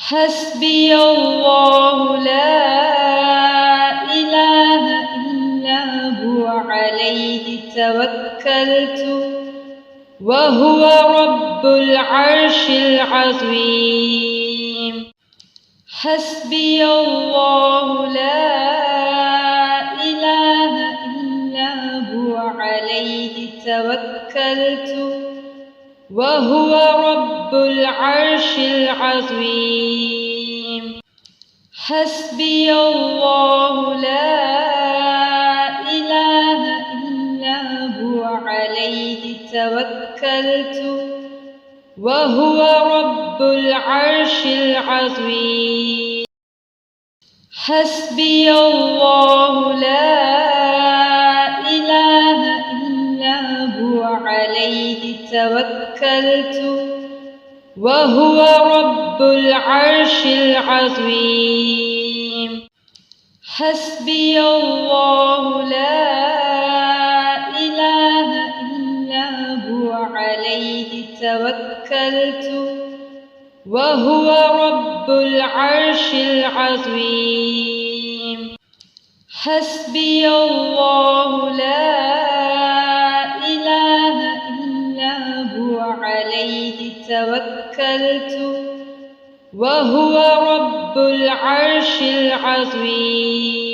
حسبي الله لا إله إلا هو عليه توكلت وهو رب العرش العظيم. حسبي الله لا إله إلا هو عليه توكلت وهو رب العرش العظيم. حسبي الله لا إله إلا هو عليه توكلت وهو رب العرش العظيم. حسبي الله لا إله إلا هو عليه توكلت وهو رب العرش العظيم. حسبي الله لا إله إلا هو عليه توكلت وهو رب العرش العظيم. حسبي الله لا إله إلا هو عليه توكلت وهو رب العرش العظيم.